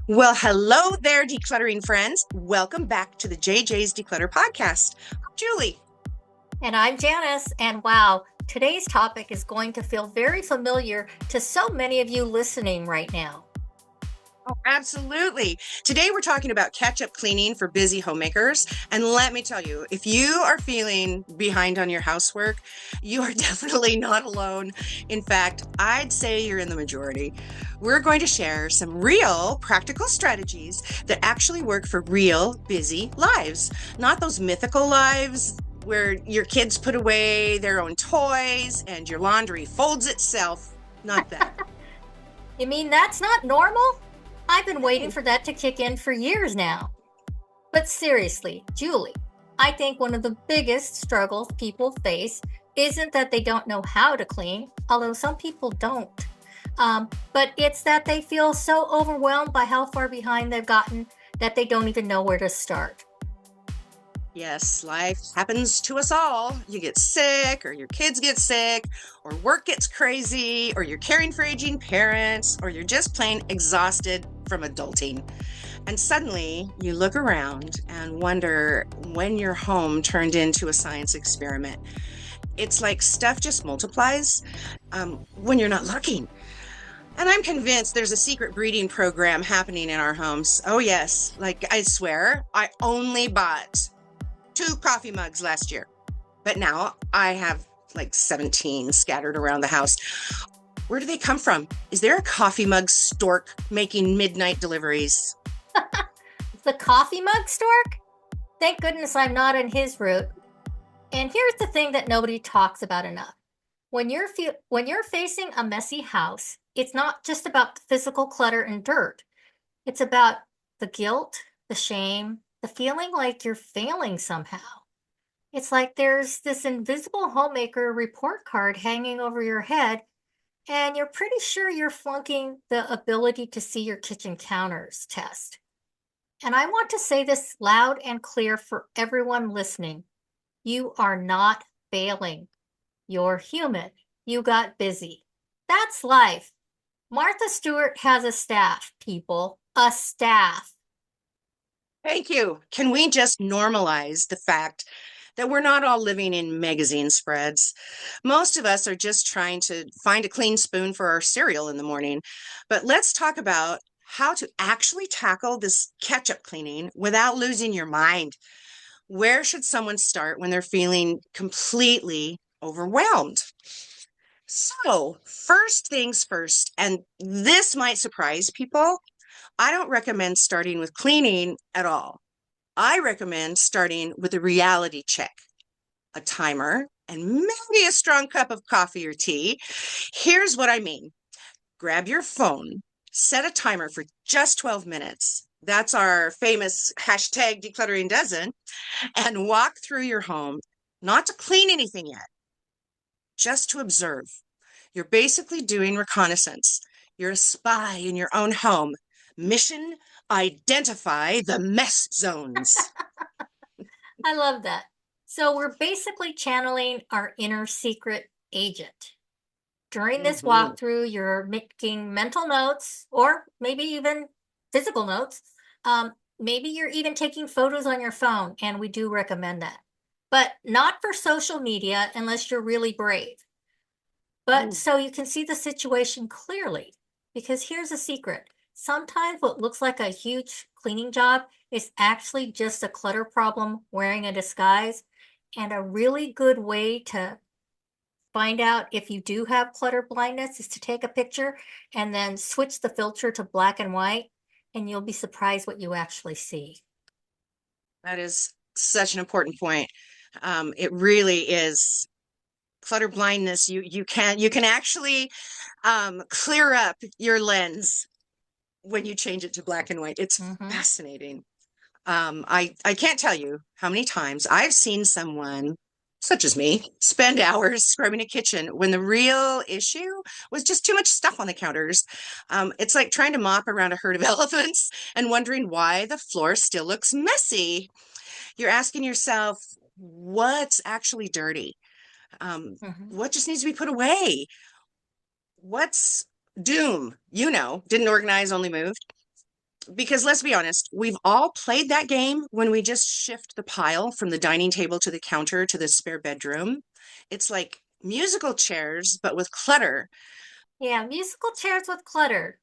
Well, hello there, decluttering friends. Welcome back to the JJ's Declutter podcast. I'm Julie. And I'm Janis, and wow, today's topic is going to feel very familiar to so many of you listening right now. Oh, absolutely. Today we're talking about catch-up cleaning for busy homemakers. And let me tell you, if you are feeling behind on your housework, you are definitely not alone. In fact, I'd say you're in the majority. We're going to share some real practical strategies that actually work for real busy lives, not those mythical lives where your kids put away their own toys and your laundry folds itself. Not that. You mean that's not normal? I've been waiting for that to kick in for years now. But seriously, Julie, I think one of the biggest struggles people face isn't that they don't know how to clean, although some people don't. But it's that they feel so overwhelmed by how far behind they've gotten that they don't even know where to start. Yes, life happens to us all. You get sick, or your kids get sick, or work gets crazy, or you're caring for aging parents, or you're just plain exhausted from adulting. And suddenly you look around and wonder when your home turned into a science experiment. It's like stuff just multiplies when you're not looking. And I'm convinced there's a secret breeding program happening in our homes. Oh, yes. Like, I swear, I only bought 2 coffee mugs last year, but now I have like 17 scattered around the house. Where do they come from? Is there a coffee mug stork making midnight deliveries? The coffee mug stork? Thank goodness I'm not in his route. And here's the thing that nobody talks about enough. When you're facing a messy house, it's not just about the physical clutter and dirt. It's about the guilt, the shame, the feeling like you're failing somehow. It's like there's this invisible homemaker report card hanging over your head, and you're pretty sure you're flunking the ability to see your kitchen counters test. And I want to say this loud and clear for everyone listening. You are not failing. You're human. You got busy. That's life. Martha Stewart has a staff, people. A staff. Thank you. Can we just normalize the fact that we're not all living in magazine spreads? Most of us are just trying to find a clean spoon for our cereal in the morning. But let's talk about how to actually tackle this catch-up cleaning without losing your mind. Where should someone start when they're feeling completely overwhelmed? So, first things first, and this might surprise people, I don't recommend starting with cleaning at all. I recommend starting with a reality check, a timer, and maybe a strong cup of coffee or tea. Here's what I mean. Grab your phone, set a timer for just 12 minutes. That's our famous hashtag Decluttering Dozen, and walk through your home, not to clean anything yet, just to observe. You're basically doing reconnaissance. You're a spy in your own home. Mission: identify the mess zones. I love that. So we're basically channeling our inner secret agent. During this walkthrough, you're making mental notes or maybe even physical notes. Maybe you're even taking photos on your phone, and we do recommend that. But not for social media unless you're really brave. But so you can see the situation clearly. Because here's a secret. Sometimes what looks like a huge cleaning job is actually just a clutter problem wearing a disguise. And a really good way to find out if you do have clutter blindness is to take a picture and then switch the filter to black and white, and you'll be surprised what you actually see. That is such an important point. It really is. Clutter blindness, you can actually clear up your lens when you change it to black and white. It's fascinating. I can't tell you how many times I've seen someone, such as me, spend hours scrubbing a kitchen when the real issue was just too much stuff on the counters. It's like trying to mop around a herd of elephants and wondering why the floor still looks messy. You're asking yourself, what's actually dirty? What just needs to be put away? What's doom? Didn't organize, only moved. Because let's be honest, we've all played that game when we just shift the pile from the dining table to the counter to the spare bedroom. It's like musical chairs, but with clutter. Yeah, musical chairs with clutter.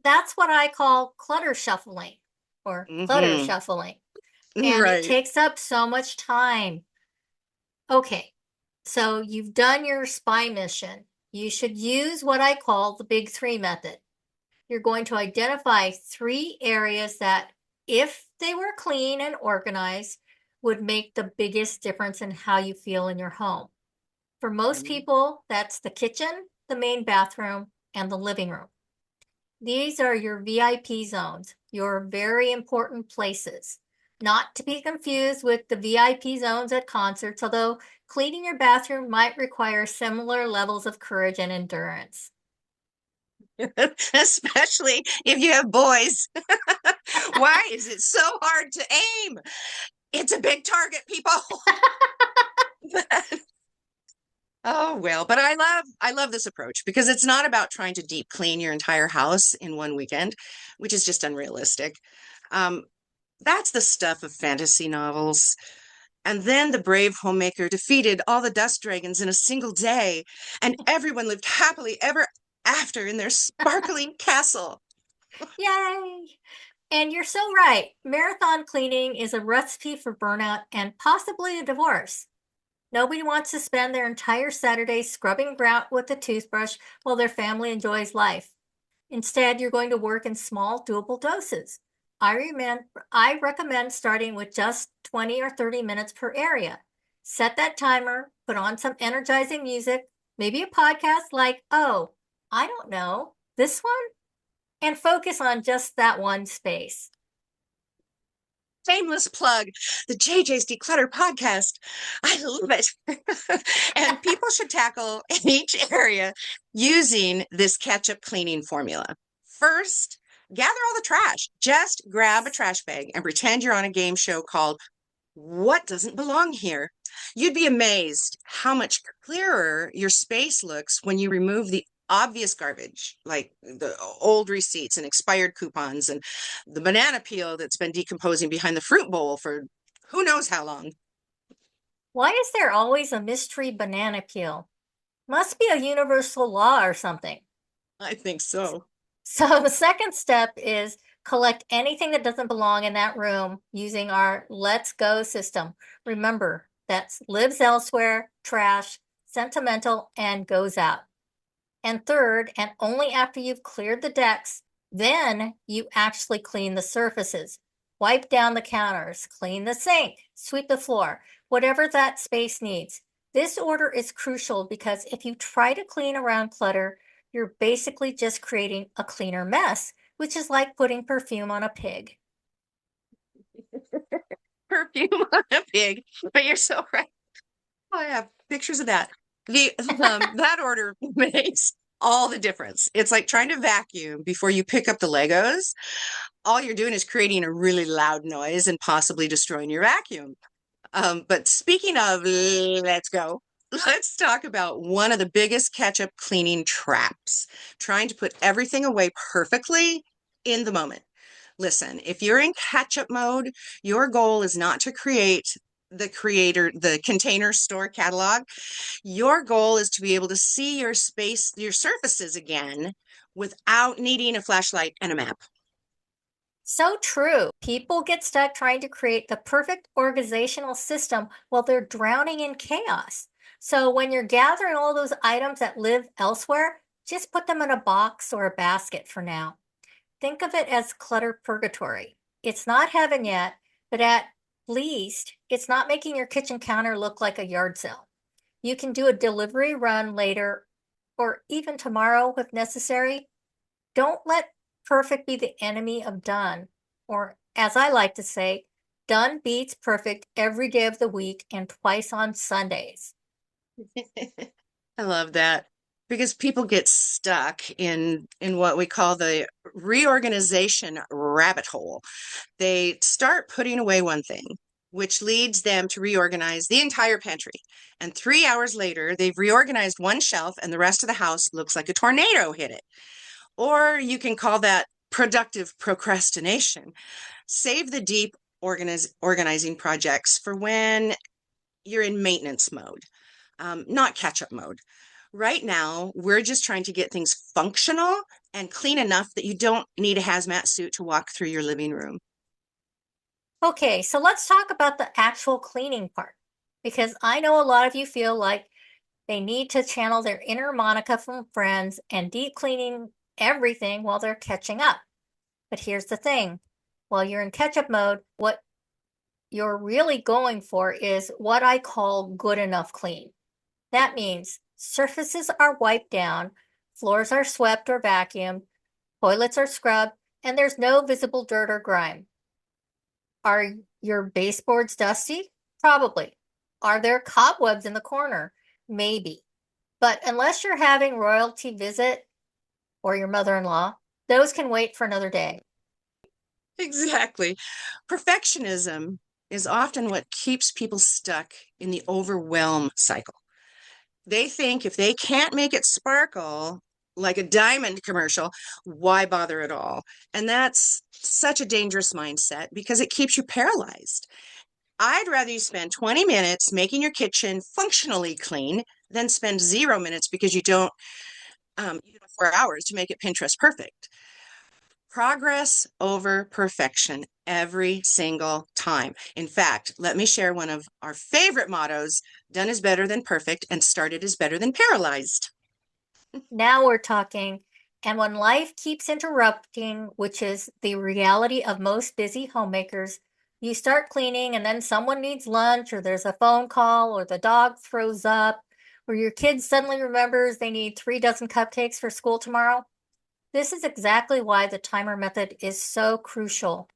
That's what I call clutter shuffling or clutter Hmm. shuffling. And it Right. takes up so much time. Okay, so you've done your spy mission. You should use what I call the big three method. You're going to identify three areas that, if they were clean and organized, would make the biggest difference in how you feel in your home. For most people, that's the kitchen, the main bathroom, and the living room. These are your VIP zones, your very important places. Not to be confused with the VIP zones at concerts, although cleaning your bathroom might require similar levels of courage and endurance. Especially if you have boys. Why is it so hard to aim? It's a big target, people. Oh well, but I love this approach because it's not about trying to deep clean your entire house in one weekend, which is just unrealistic. Um, that's the stuff of fantasy novels. And then the brave homemaker defeated all the dust dragons in a single day, and everyone lived happily ever after in their sparkling castle. Yay! And you're so right. Marathon cleaning is a recipe for burnout and possibly a divorce. Nobody wants to spend their entire Saturday scrubbing grout with a toothbrush while their family enjoys life. Instead, you're going to work in small, doable doses. I recommend starting with just 20 or 30 minutes per area. Set that timer, put on some energizing music, maybe a podcast like, oh, I don't know, this one, and focus on just that one space. Shameless plug, the JJ's Declutter podcast. I love it. And people should tackle each area using this catch-up cleaning formula. First, gather all the trash. Just grab a trash bag and pretend you're on a game show called What Doesn't Belong Here? You'd be amazed how much clearer your space looks when you remove the obvious garbage, like the old receipts and expired coupons and the banana peel that's been decomposing behind the fruit bowl for who knows how long. Why is there always a mystery banana peel? Must be a universal law or something. I think so. So the second step is collect anything that doesn't belong in that room using our Let's Go system. Remember, that's lives elsewhere, trash, sentimental, and goes out. And third, and only after you've cleared the decks, then you actually clean the surfaces. Wipe down the counters, clean the sink, sweep the floor, whatever that space needs. This order is crucial because if you try to clean around clutter, you're basically just creating a cleaner mess, which is like putting perfume on a pig. Perfume on a pig, but you're so right. Oh, I have pictures of that. The that order makes all the difference. It's like trying to vacuum before you pick up the Legos. All you're doing is creating a really loud noise and possibly destroying your vacuum. But speaking of, let's go. Let's talk about one of the biggest catch-up cleaning traps, trying to put everything away perfectly in the moment. Listen, if you're in catch-up mode, your goal is not to create the container store catalog. Your goal is to be able to see your space, your surfaces again without needing a flashlight and a map. So true. People get stuck trying to create the perfect organizational system while they're drowning in chaos. So when you're gathering all those items that live elsewhere, just put them in a box or a basket for now. Think of it as clutter purgatory. It's not heaven yet, but at least it's not making your kitchen counter look like a yard sale. You can do a delivery run later or even tomorrow if necessary. Don't let perfect be the enemy of done, or as I like to say, done beats perfect every day of the week and twice on Sundays. I love that because people get stuck in what we call the reorganization rabbit hole. They start putting away one thing, which leads them to reorganize the entire pantry. And 3 hours later, they've reorganized one shelf and the rest of the house looks like a tornado hit it. Or you can call that productive procrastination. Save the deep organizing projects for when you're in maintenance mode, not catch up mode. Right now, we're just trying to get things functional and clean enough that you don't need a hazmat suit to walk through your living room. Okay, so let's talk about the actual cleaning part, because I know a lot of you feel like they need to channel their inner Monica from Friends and deep cleaning everything while they're catching up. But here's the thing, while you're in catch up mode, what you're really going for is what I call good enough clean. That means surfaces are wiped down, floors are swept or vacuumed, toilets are scrubbed, and there's no visible dirt or grime. Are your baseboards dusty? Probably. Are there cobwebs in the corner? Maybe. But unless you're having royalty visit or your mother-in-law, those can wait for another day. Exactly. Perfectionism is often what keeps people stuck in the overwhelm cycle. They think if they can't make it sparkle like a diamond commercial, why bother at all? And that's such a dangerous mindset because it keeps you paralyzed. I'd rather you spend 20 minutes making your kitchen functionally clean than spend 0 minutes because you don't 4 hours to make it Pinterest perfect. Progress over perfection every single time. In fact, let me share one of our favorite mottos: done is better than perfect, and started is better than paralyzed. Now we're talking. And when life keeps interrupting, which is the reality of most busy homemakers, you start cleaning and then someone needs lunch, or there's a phone call, or the dog throws up, or your kid suddenly remembers they need 3 dozen cupcakes for school tomorrow. This is exactly why the timer method is so crucial.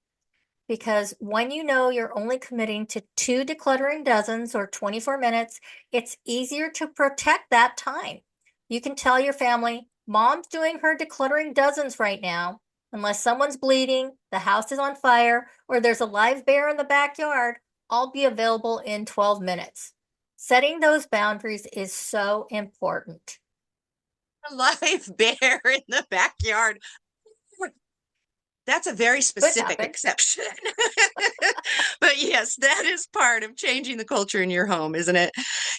Because when you know you're only committing to 2 decluttering dozens or 24 minutes, it's easier to protect that time. You can tell your family, Mom's doing her decluttering dozens right now. Unless someone's bleeding, the house is on fire, or there's a live bear in the backyard, I'll be available in 12 minutes. Setting those boundaries is so important. A live bear in the backyard. That's a very Could specific happen. exception. But yes, that is part of changing the culture in your home, isn't it?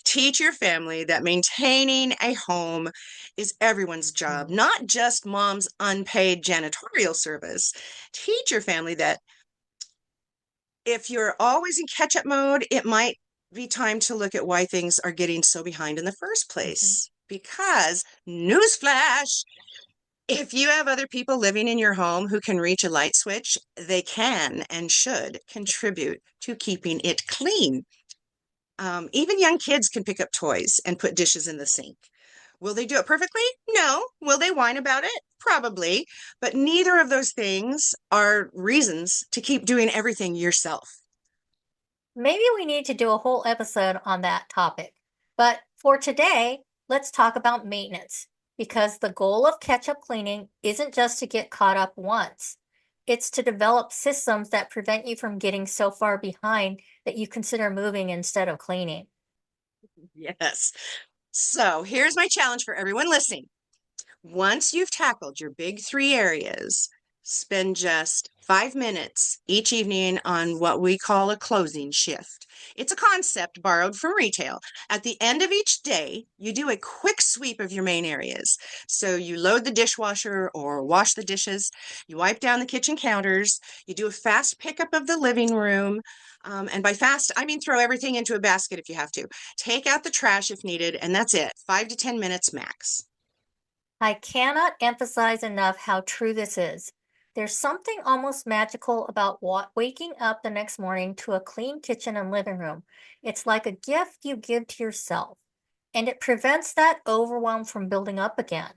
Teach your family that maintaining a home is everyone's job, not just mom's unpaid janitorial service. Teach your family that if you're always in catch up mode, it might be time to look at why things are getting so behind in the first Mhm. place. Because, newsflash, if you have other people living in your home who can reach a light switch, they can and should contribute to keeping it clean. Even young kids can pick up toys and put dishes in the sink. Will they do it perfectly? No. Will they whine about it? Probably. But neither of those things are reasons to keep doing everything yourself. Maybe we need to do a whole episode on that topic. But for today, let's talk about maintenance, because the goal of catch-up cleaning isn't just to get caught up once. It's to develop systems that prevent you from getting so far behind that you consider moving instead of cleaning. Yes. So here's my challenge for everyone listening. Once you've tackled your big three areas, spend just 5 minutes each evening on what we call a closing shift. It's a concept borrowed from retail. At the end of each day, you do a quick sweep of your main areas. So you load the dishwasher or wash the dishes, you wipe down the kitchen counters, you do a fast pickup of the living room. And by fast, I mean throw everything into a basket if you have to. Take out the trash if needed, and that's it. 5 to 10 minutes max. I cannot emphasize enough how true this is. There's something almost magical about waking up the next morning to a clean kitchen and living room. It's like a gift you give to yourself, and it prevents that overwhelm from building up again.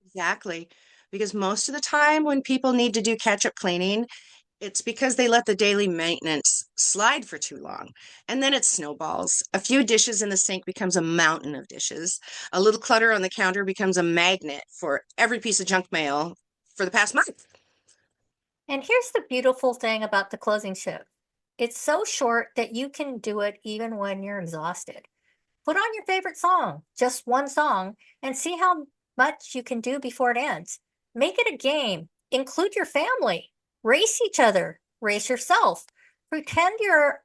Exactly. Because most of the time when people need to do catch-up cleaning, it's because they let the daily maintenance slide for too long. And then it snowballs. A few dishes in the sink becomes a mountain of dishes. A little clutter on the counter becomes a magnet for every piece of junk mail for the past month. And here's the beautiful thing about the closing shift. It's so short that you can do it even when you're exhausted. Put on your favorite song, just one song, and see how much you can do before it ends. Make it a game. Include your family. Race each other. Race yourself. Pretend you're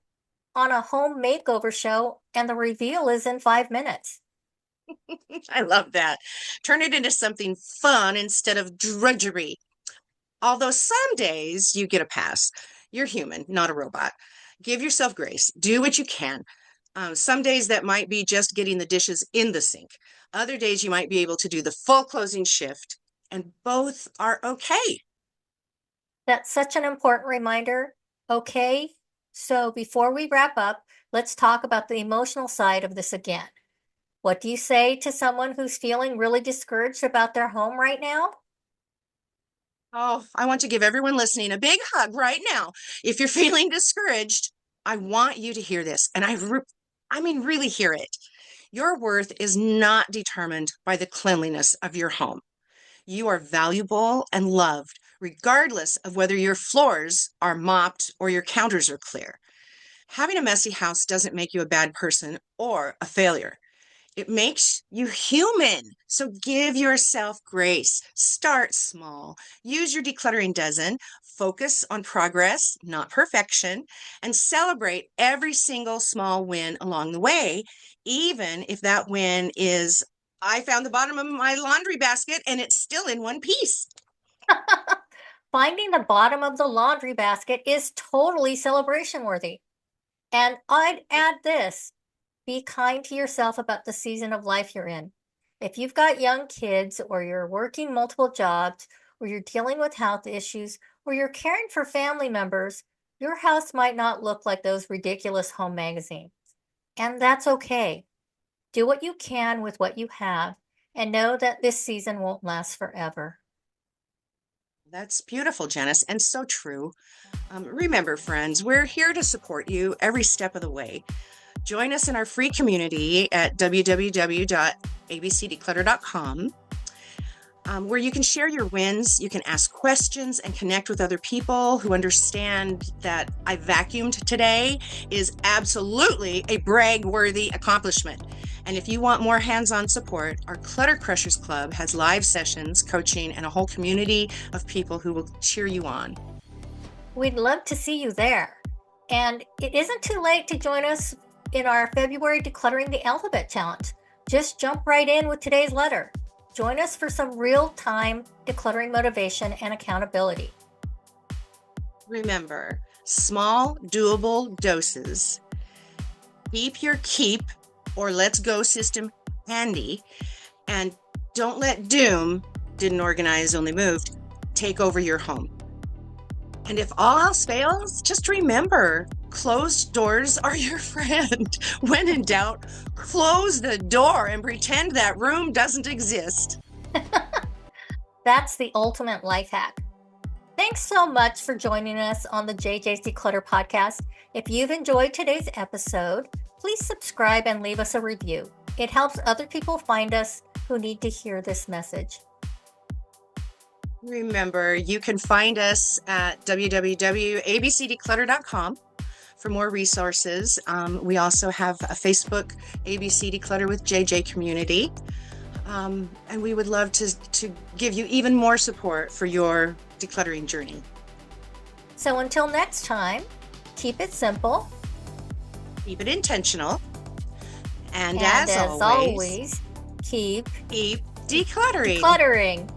on a home makeover show and the reveal is in 5 minutes. I love that. Turn it into something fun instead of drudgery. Although some days you get a pass. You're human, not a robot. Give yourself grace. Do what you can. Some days that might be just getting the dishes in the sink. Other days you might be able to do the full closing shift, and both are okay. That's such an important reminder. Okay, so before we wrap up, let's talk about the emotional side of this again. What do you say to someone who's feeling really discouraged about their home right now? Oh, I want to give everyone listening a big hug right now. If you're feeling discouraged, I want you to hear this, and I mean really hear it. Your worth is not determined by the cleanliness of your home. You are valuable and loved, regardless of whether your floors are mopped or your counters are clear. Having a messy house doesn't make you a bad person or a failure. It makes you human. So give yourself grace. Start small. Use your decluttering dozen. Focus on progress, not perfection, and celebrate every single small win along the way, even if that win is I found the bottom of my laundry basket and it's still in one piece. Finding the bottom of the laundry basket is totally celebration worthy. And I'd add this: be kind to yourself about the season of life you're in. If you've got young kids, or you're working multiple jobs, or you're dealing with health issues, or you're caring for family members, your house might not look like those ridiculous home magazines. And that's okay. Do what you can with what you have, and know that this season won't last forever. That's beautiful, Janis, and so true. Remember, friends, we're here to support you every step of the way. Join us in our free community at www.abcdeclutter.com, where you can share your wins, you can ask questions, and connect with other people who understand that I vacuumed today is absolutely a brag-worthy accomplishment. And if you want more hands-on support, our Clutter Crushers Club has live sessions, coaching, and a whole community of people who will cheer you on. We'd love to see you there. And it isn't too late to join us in our February Decluttering the Alphabet Challenge. Just jump right in with today's letter. Join us for some real-time decluttering motivation and accountability. Remember, small, doable doses. Keep your keep or let's go system handy, and don't let doom, didn't organize, only moved, take over your home. And if all else fails, just remember, closed doors are your friend. When in doubt, close the door and pretend that room doesn't exist. That's the ultimate life hack. Thanks so much for joining us on the JJ's Declutter podcast. If you've enjoyed today's episode, please subscribe and leave us a review. It helps other people find us who need to hear this message. Remember, you can find us at www.abcdeclutter.com for more resources. We also have a Facebook ABC Declutter with JJ community. And we would love to give you even more support for your decluttering journey. So until next time, keep it simple. Keep it intentional. And as always, keep decluttering. decluttering.